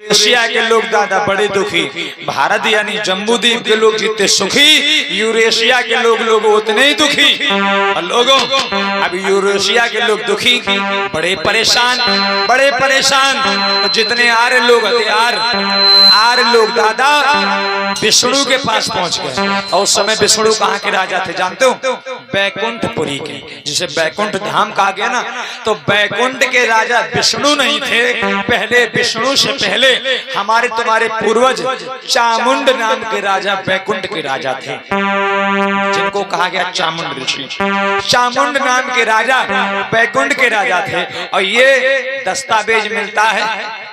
Asia के लोग दादा बड़े दुखी, भारत यानी जम्बूद्वीप के लोग जितने सुखी, यूरेशिया के लोग उतने ही दुखी। और लोगों अब यूरेशिया के लोग दुखी, बड़े परेशान। तो जितने आर्य लोग थे, आर्य लोग दादा विष्णु के पास पहुंच गए। और उस समय विष्णु कहाँ के राजा थे जानते हो? बैकुंठपुरी के, जिसे बैकुंठ धाम कहा गया ना। तो बैकुंठ के राजा विष्णु नहीं थे, पहले विष्णु से पहले हमारे तुम्हारे पूर्वज चामुंड नाम के राजा बैकुंठ के राजा थे, जिनको कहा गया चामुंड ऋषि। चामुंड नाम के राजा बैकुंठ के राजा थे। और ये दस्तावेज मिलता है,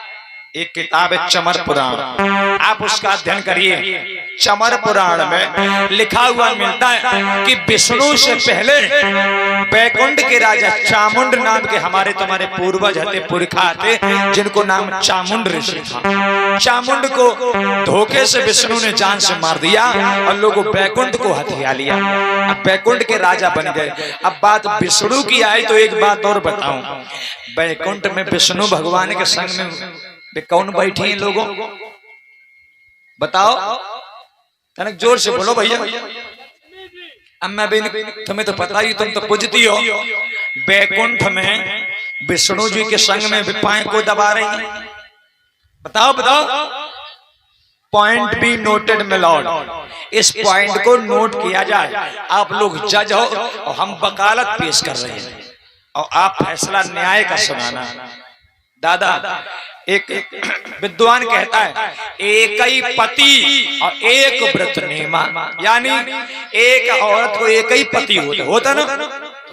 एक किताब है चमर पुराण, आप उसका अध्ययन करिए। चमर पुराण में लिखा हुआ मिलता है कि विष्णु से पहले बैकुंठ के राजा चामुंड नाम के हमारे तुम्हारे पूर्वज थे, पुरखा थे, जिनको नाम चामुंड ऋषि था। चामुंड को धोखे से विष्णु ने जान से मार दिया और लोगों बैकुंठ को हथिया लिया। अब बैकुंठ के राजा बन गए। अब बात विष्णु की आई तो एक बात और बताऊं, बैकुंठ में विष्णु भगवान के संग में कौन बैठी हैं लोगों? बताओ, तनिक जोर से बोलो भैया। अम्मा बेन तुम्हें तो पता ही, तुम तो पूजती हो। बैकुंठ में विष्णु जी के संग में विपाएं को दबा रही हैं। बताओ। पॉइंट बी नोटेड में लॉर्ड, इस पॉइंट को नोट किया जाए। आप लोग जज हो और हम वकालत पेश कर रहे हैं और आप फैसला न्याय का सुनाना। दादा एक विद्वान कहता है, एक ही पति और एक व्रत नेमा, यानी एक औरत को एक ही पति होता ना।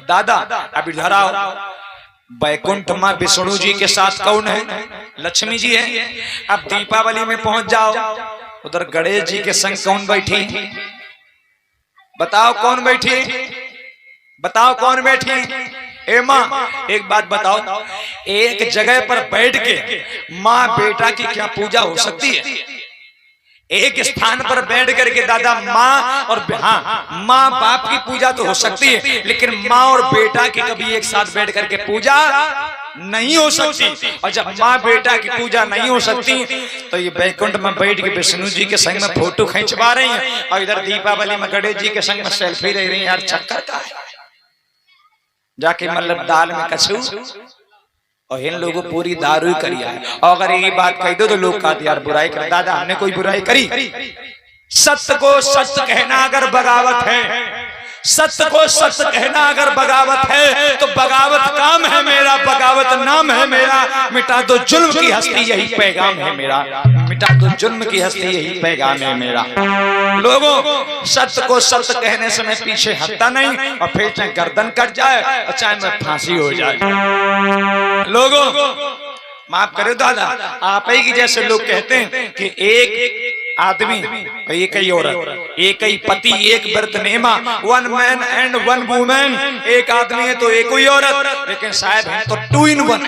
दादा अब इधर आओ, बैकुंठ मां विष्णु जी के साथ कौन है? लक्ष्मी जी है। अब दीपावली में पहुंच जाओ, उधर गणेश जी के संग कौन बैठी? बताओ कौन बैठी? ए माँ एक बात बताओ, एक जगह पर बैठ के माँ बेटा की क्या पूजा हो सकती है? एक स्थान पर बैठ करके दादा माँ और माँ बाप की पूजा तो हो सकती है, लेकिन माँ और बेटा की कभी एक साथ बैठ करके पूजा नहीं हो सकती। और जब माँ बेटा की पूजा नहीं हो सकती तो ये बैकुंठ में बैठ के विष्णु जी के संग में फोटो खिंचवा रही हैं और इधर दीपावली में गणेश जी के संग में सेल्फी ले रही है। यार चक्कर का है, जाके मतलब दाल में कछू और इन लोगों पूरी दारू करी है। और अगर ये बात कह दो तो लोग कहते यार बुराई कर। दादा हमने कोई बुराई करी? सत्य को सत्य कहना अगर बगावत है, सत्य को सत्य कहना अगर बगावत है तो बगावत काम है मेरा, बगावत नाम है मेरा। मिटा दो जुल्म की हस्ती यही पैगाम है मेरा, मिटा दो जुल्म की हस्ती यही पैगाम है मेरा। लोगों सत्य को सत्य कहने से मैं पीछे हटता नहीं, और फिर चाहे गर्दन कट जाए और चाहे मैं फांसी हो जाए। लोगों माफ करो दादा, आप ही की जैसे लोग कहते हैं कि एक आदमी एक ही औरत, एक ही पति, एक व्रत नेमा, one man and one women. एक आदमी है तो एक ही औरत, लेकिन शायद है तो 2 in 1।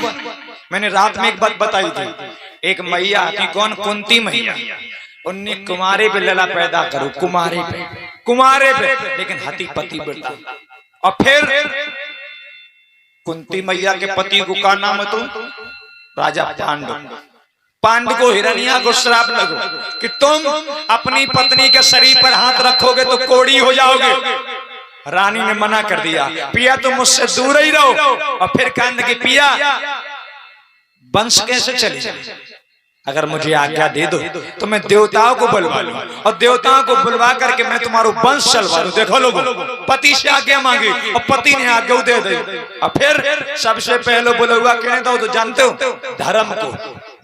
मैंने रात में एक बात बताई थी, एक मैया थी, कौन? कुंती मैया। उन्ने कुमारे पे लला पैदा करो, कुमारे पे, लेकिन हती पति बेटा। और फिर कुंती मैया के पति को का नाम है? तो राजा पांडु को, हिरण्या को श्राप लगो कि तुम अपनी पत्नी के शरीर पर हाथ रखोगे तो कोड़ी हो जाओगे। रानी ने मना कर दिया, पिया तुम मुझसे दूर ही रहो। और फिर कहने की पिया वंश कैसे चले? अगर मुझे आज्ञा दे दो तो मैं देवताओं को बुलवा लूं और देवताओं को बुलवा करके मैं तुम्हारा वंश चलवा दूं। देखो लोगों, पति से आज्ञा मांगी और पति ने आज्ञा दे दी। और फिर सबसे पहले बुलवा कहने दो तो जानते हो? धर्म को।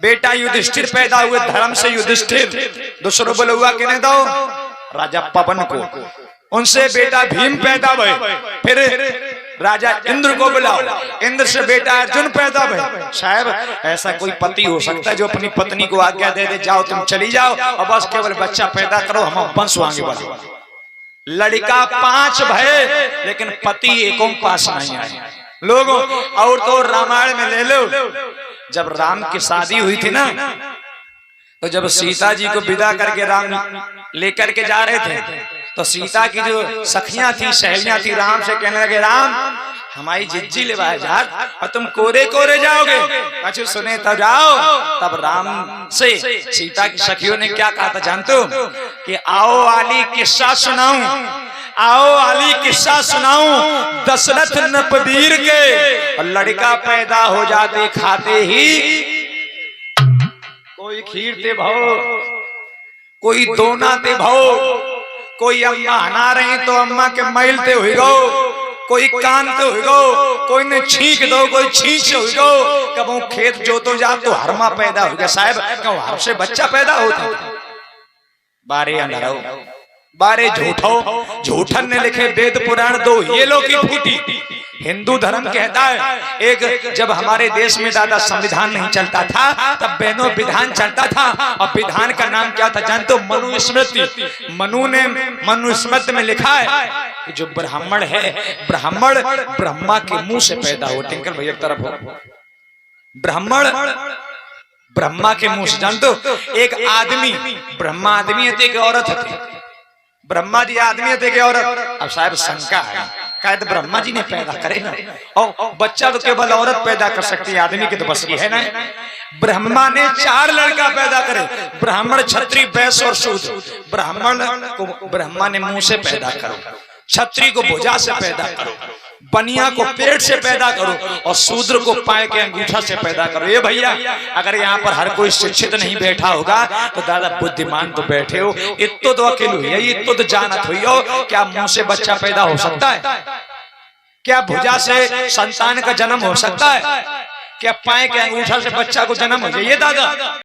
बेटा युधिष्ठिर पैदा हुए, धर्म से युधिष्ठिर। दूसरों बुलवा कहने दो राजा पवन को, उनसे बेटा भीम पैदा हुए। फिर राजा इंद्र को बुलाओ, इंद्र से बेटा अर्जुन पैदा हुए। शायद ऐसा कोई पति हो सकता है जो अपनी पत्नी को आज्ञा दे दे, जाओ तुम चली जाओ और बस केवल बच्चा पैदा करो, हम वंश आगे बढ़ो। लड़का 5 भये लेकिन पति एकों पास नहीं आए। लोगों और तो रामायण में ले लो, जब राम की शादी हुई थी ना, तो जब सीता जी को विदा करके राम लेकर के जा रहे थे तो सीता की जो सखियां थी, सहेलियां थी, राम से कहने लगे, राम हमारी जिज्जी ले बाजार और तुम कोरे कोरे जाओगे। अच्छा सुने तब जाओ। तब राम से सीता की सखियों ने क्या कहा था जानते हो कि आओ वाली किस्सा सुनाऊं, आओ वाली किस्सा सुनाऊं दशरथ नपदीर के। और लड़का पैदा हो जाते खाते ही कोई खीर ते भाओ, कोई दोना ते भाओ, कोई अम्मा हना रही तो अम्मा के मैल ते हुई गो, कोई कान ते हुई गो, कोई ने छींक दो, कोई छींच हुई गो। कबो खेत जोतो जा तो हरमा पैदा हो गया साहब, कबो हर से बच्चा पैदा होता। बारे अंधरो बारे झूठो, झूठन ने लिखे वेद पुराण दो ये लो की फूटी। हिंदू धर्म कहता है एक जब हमारे देश में दादा संविधान नहीं चलता था तब बहनों विधान चलता था। और विधान का नाम क्या था जानते हो? मनुस्मृति। मनु ने मनुस्मृति में लिखा है कि जो ब्राह्मण है, ब्राह्मण ब्रह्मा के मुंह से पैदा हो। टिंकल भैया की तरफ हो। ब्राह्मण ब्रह्मा के मुंह से। जानते हो एक आदमी, ब्रह्मा आदमी है तो एक औरत है, ब्रह्मा जी आदमी है तो एक औरत। अब साहब शंका है शायद ब्रह्मा जी ने पैदा करे ना, और बच्चा तो केवल औरत पैदा कर सकती है, आदमी की तो बस की है ना। ब्रह्मा ने 4 लड़का पैदा करे, ब्राह्मण क्षत्रिय वैश्य और शूद्र। ब्राह्मण को ब्रह्मा ने मुंह से पैदा करो, क्षत्रिय को भुजा से पैदा करो, बनिया को पेट से पैदा करो, और शूद्र को पाए के अंगूठा से पैदा करो। ये भैया अगर यहाँ पर हर कोई शिक्षित नहीं बैठा होगा तो दादा बुद्धिमान तो बैठे हो। इतो तो अकेले हुई है, इतो तो जानत हुई हो। क्या मुंह से बच्चा पैदा हो सकता है? क्या भुजा से संतान का जन्म हो सकता है? क्या पाए के अंगूठा से बच्चा को जन्म हो जाए? ये दादा